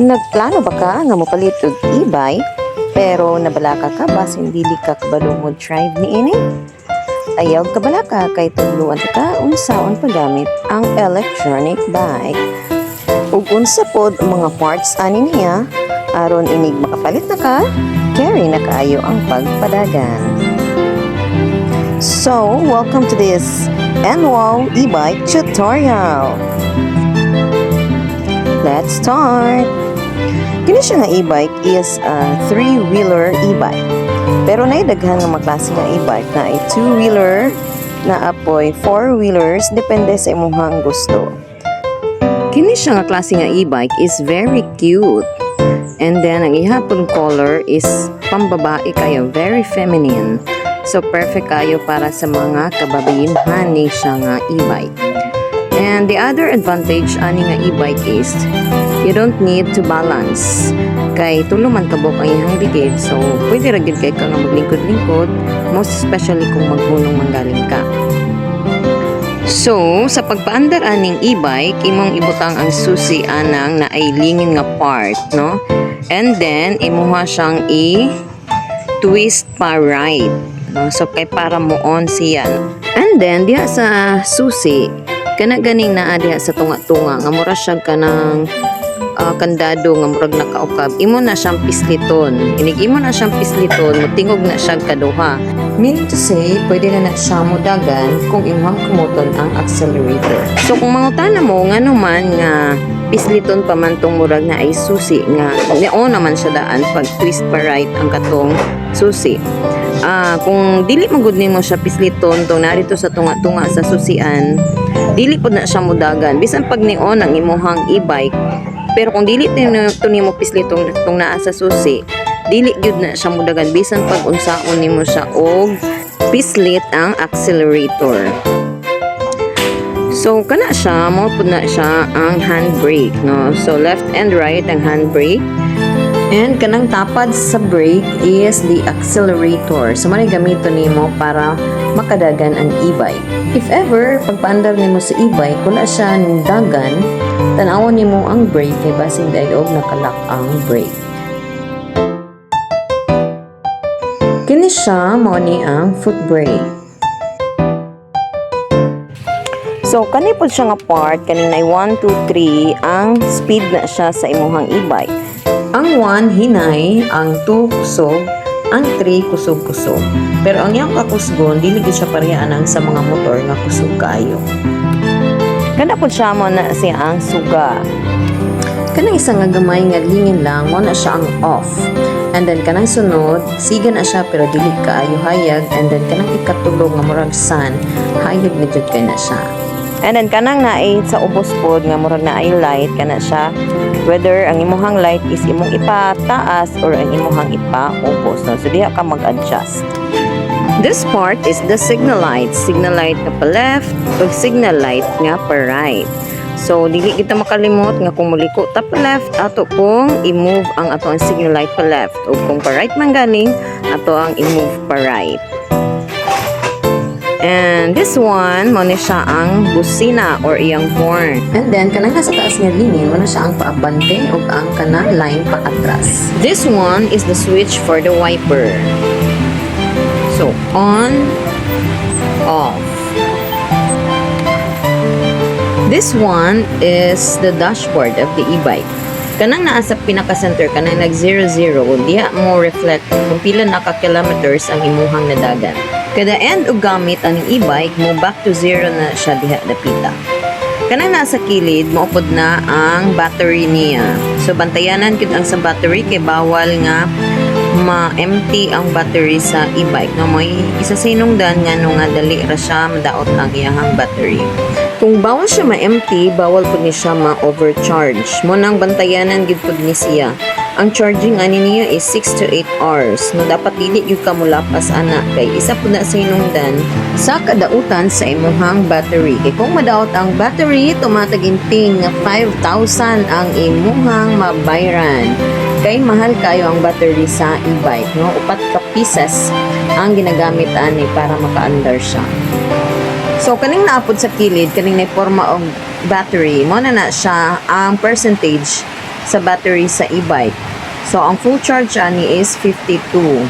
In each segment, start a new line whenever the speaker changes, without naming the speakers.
Nagplano ba ka nga mopalit og e-bike pero nabalaka ka basin dili ka kabalo mo drive niini? Ayaw kabalaka kay tuluan ka unsaon paggamit ang electronic bike. Ug unsa pod ang mga parts ani niya aron inig makapalit na ka, carry na kaayo ang pagpadagan. So, welcome to this NWOW e-bike tutorial. Let's start! Kini siya nga e-bike is a 3-wheeler e-bike. Pero naidaghan nga mga klase nga e-bike na ay 2-wheeler, na apoy 4-wheelers, depende sa imuhang gusto. Kini siya nga klase nga e-bike is very cute. And then, ang ihapon color is pambabae kayo, very feminine. So, perfect kayo para sa mga kababaihan ni siya nga e-bike. And the other advantage ani nga e-bike is you don't need to balance. Kay tuluman kabok ang iyang dikit, so pwede ra gyud kay ka nga maglingkod-lingkod, most especially kung maghunong manggaling ka. So, sa pagpaandar aning e-bike, imong ibutang ang susi anang na ay lingin nga part, no? And then imuha siyang i-twist pa right. No? So kay para mo on siya. And then diha sa susi kana ganing naa diha sa tunga-tunga nga mura siya kanang kandado nga murag nakaukab, imo na siyang pisliton. Inig imo na siyang pisliton, mutingog na siya kaduha. Meaning to say, pwede na siya mudagan kung imong kumuton ang accelerator. So kung mangutana mo nga naman nga pisliton pa man tong murag na ay susi nga neo naman siya daan pag twist pa right ang katong susi. Kung dili magud nimo siya pisliton tong narito sa tunga-tunga sa susian, dili pod na siya mudagan bisan pag neon ang imuhang e-bike. Pero kung dili nimo pisliton tong naa sa susi, dili gyud na siya mudagan bisan pag unsaon nimo siya og pislit ang accelerator. So kana siya mo pud na siya ang handbrake, no? So left and right ang handbrake. And kanang tapad sa brake is the accelerator. So manay gamiton nimo para makadagan ang e-bike. If ever pagpaandar nimo sa e-bike wala siya ning dagan, tan-awon nimo ang brake kay basin dayob nakalak ang brake. Kini siya mao ni ang foot brake. So kani pod siya nga part kaning nay 1 2 3 ang speed na siya sa imuhang e-bike. Ang 1 hinay, ang 2 kusog, ang 3 kusog-kusog. Pero ang iyang kakusgon dili gyud siya parehaan ang sa mga motor nga kusog kaayo. Kana pod siya mo na siya ang suga. Kanang isa nga gamay nga lingin lang mo na siya ang off. And then kanang sunod, siga na siya pero dili kaayo hayag. And then kanang ikatulog nga murag sun, hayag na jud kay na siya. And then kanang naay sa ubos pod nga murag na ay light kana siya. Whether ang imuhang light is imong ipataas or ang imuhang ipaubos. No? So diha ka mag-adjust. This part is the signal light. Signal light nga pa left o signal light nga pa right. So dili kita makalimot nga kung muliko ta pa left ato kung i-move ang ato ang signal light pa left o kung pa right man ganing ato ang i-move pa right. And this one, mo ni siya ang busina or iyang horn. And then, kanang nasa taas nga lingin, mo na siya ang paabante o ang kanang line pa atras. This one is the switch for the wiper. So, on, off. This one is the dashboard of the e-bike. Kanang naa sa pinaka-center, kanang nag-0-0, diha mo reflect kung pila na ka-kilometers ang imuhang nadagan. Kada end og gamit ang e-bike mo back to 0 na siya diha dapita. Kanang nasa kilid maupod na ang battery niya. So bantayanan gid ang sa battery kay bawal nga ma-empty ang battery sa e-bike. No may isa sinungdan nga no nga dali ra siya madaot ang iyang battery. Kung bawal siya ma-empty, bawal pud ni siya ma-overcharge. Mo nang bantayanan gid pud ni siya. Ang charging ani niya is 6 to 8 hours. No dapat dili gyud ka mulapas ana kay isa pud na sa hinungdan sa kadautan sa imuhang battery. Kay kung madaot ang battery, tumataginting nga 5,000 ang imuhang mabayran. Kay mahal kayo ang battery sa e-bike, no? 4 ka pieces ang ginagamit ani para makaandar siya. So kaning naapod sa kilid, kaning na forma og battery, mo na siya ang percentage sa battery sa e-bike. So ang full charge ani is 52.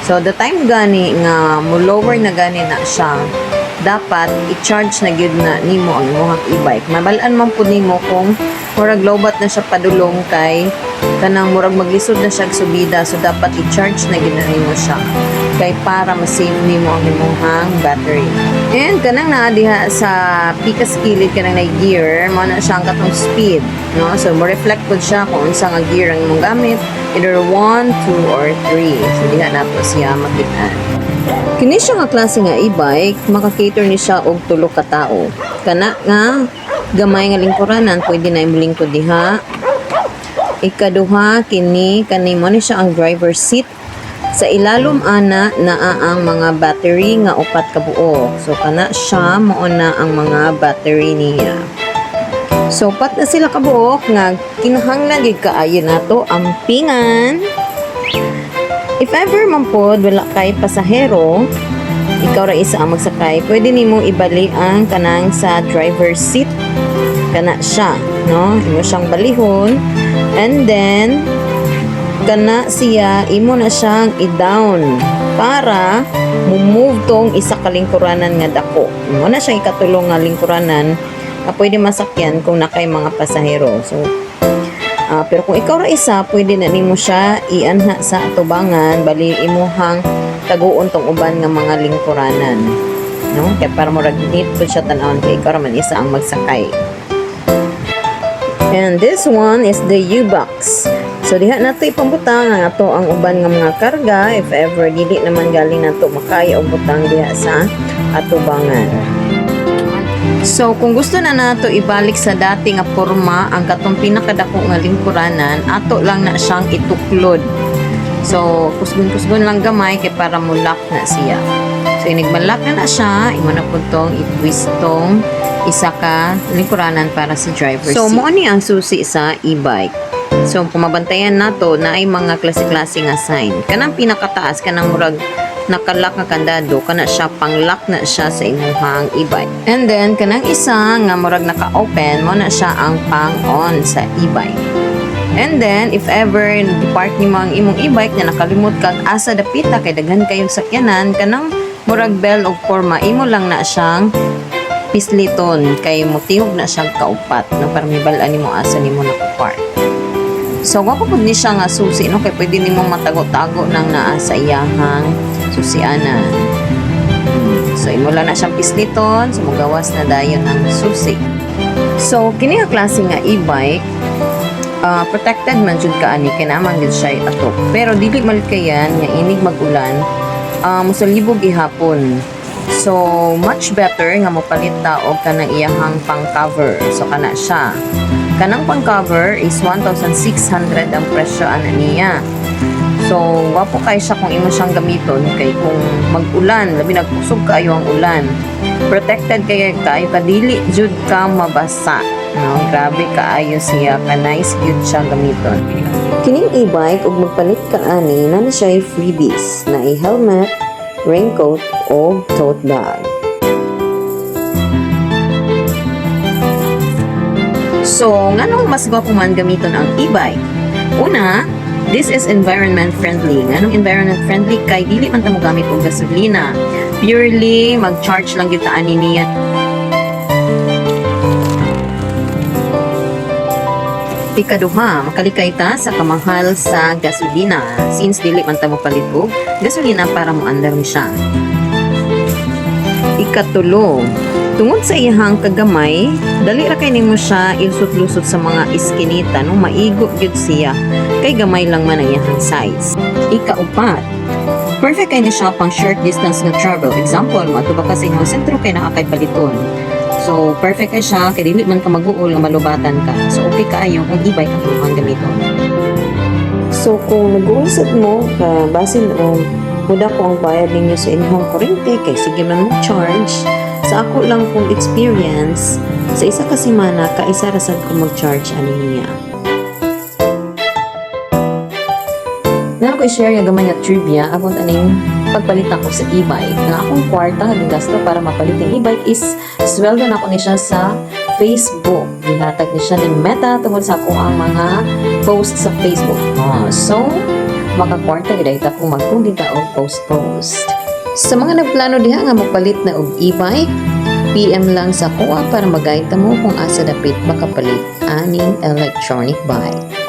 So the time gani nga mo lower na gani na siya, dapat i-charge na gyud na nimo ang imong e-bike. Mabalaan man pud nimo kung murag lowbat na siya padulong kay kanang murag maglisod na siya og subida, so dapat i-charge na gyud na nimo siya kay para ma-save nimo ang imong battery. And kanang naa diha sa pikas kilid kanang na gear, mo na siya ang katong speed, no? So mo reflect pud siya kung unsa nga gear ang imong gamit, either 1, 2 or 3. So diha nato siya makita. Kini siya nga klase nga e-bike, maka-cater ni siya og tulo ka tawo. Kana nga gamay nga lingkuranan, pwede na imong lingkod diha. Ikaduha, kini kanimo ni siya ang driver seat. Sa ilalom ana naa ang mga battery nga 4 ka buo. So kana siya mao na ang mga battery niya. So pat na sila kabuok nga kinahanglan gid kaayo nato ang pingan. If ever man pod wala kay pasahero, ikaw ra isa ang magsakay, pwede nimo ibali ang kanang sa driver seat. Kana siya, no? Imo siyang balihon, and then kana siya imo na siyang i-down para move tong isa ka lingkuranan nga dako. Imo na siyang ikatulong nga lingkuranan na pwede masakyan kung nakay mga pasahero. So pero kung ikaw ra isa, pwede na nimo siya ianha sa atubangan, bali imuhang taguon tong uban nga mga lingkuranan, no? Kaya para mo ragnit po siya tan-awon kay ikaw ra man isa ang magsakay. And this one is the U-box. So diha nato ipambutang ang ato ang uban nga mga karga if ever dili naman galing nato makaya og butang diha sa atubangan. So, kung gusto na nato ibalik sa dati nga porma ang katong pinakadako nga lingkuranan, ato lang na siyang ituklod. So, kusgon-kusgon lang gamay kay para mo-lock na siya. So, inigmalak na siya, imo na po tong i-twist tong isa ka lingkuranan para sa driver seat. So, mo ni ang susi sa e-bike. So, kung mabantayan nato na ay mga klase-klase nga sign. Kanang pinakataas, kanang murag nakalock nga kandado, kana siya pang-lock na siya sa imuhang e-bike. And then kanang isa nga murag naka-open mo na siya ang pang-on sa e-bike. And then if ever depart nimo ang imong e-bike na nakalimot kag asa dapita kay daghan kayong sakyanan, kanang murag bell og forma imo lang na siyang pisliton kay motihog na siyang kaupat no para mibal-an nimo asa nimo naka-park. So wa pud ni siya nga susi no kay pwede nimo matago-tago nang naa sa iyahang susianan. So imo lang na siyang pisliton, so magawas na dayon ang susi. So kini nga klase nga e-bike, protected man jud kaani kay naman gid siya atok. Pero dili malikayan nga inig mag-ulan, mosalibog gihapon. So much better nga mopalit ta og kanang iyahang pang-cover. So kana siya. Kanang pang-cover is 1,600 ang presyo ana niya. So, wapo kay siya kung imo siyang gamiton kay kung mag-ulan, labi nagkusog kaayo ang ulan. Protected kayo kadili jud ka mabasa. No, grabe kaayo siya, ka nice gyud siya gamiton. Kining e-bike ug magpalit ka ani na siya freebies na helmet, raincoat o tote bag. So, nganong mas gwapo man gamiton ang e-bike? Una, this is environment friendly. Nganong environment friendly? Kay dili man ta mo gamit og gasolina. Purely mag-charge lang gyud ta ani niya. Ikaduha, makalikay ta sa kamahal sa gasolina since dili man ta mo palit og gasolina para mo andar mi siya. Ikatulo, tungod sa iyahang kagamay, dali ra kay nimo siya ilusot-lusot sa mga iskinita no maigo gyud siya kay gamay lang man ang iyahang size. Ikaupat, perfect kay ni siya pang short distance nga travel. Example, moadto ka sa inyong sentro kay naa kay paliton. So perfect kay siya kay dili man ka mag-uol nga malubatan ka. So okay kaayo kung e-bike ang imong gamiton. So kung nag-uusap mo ka basin o muda ko ang bayad ninyo sa inyong kuryente kay sige man mo charge. Sa ako lang kong experience, sa isa ka semana, kaisa rasad ko mag-charge ani niya. Nara ko i-share yung gamay nga trivia about aning pagpalit ako sa e-bike. Nga akong kwarta nga gasto para mapalit yung e-bike is sweldo na ako ni siya sa Facebook. gihatag ni siya ni Meta tungkol sa ako ang mga post sa Facebook. So, makakwarta gid ta kung magkundita og post. Sa mga nagplano diha nga magpalit na og e-bike, PM lang sa kuha para mag-guide mo kung asa dapit makapalit aning electronic bike.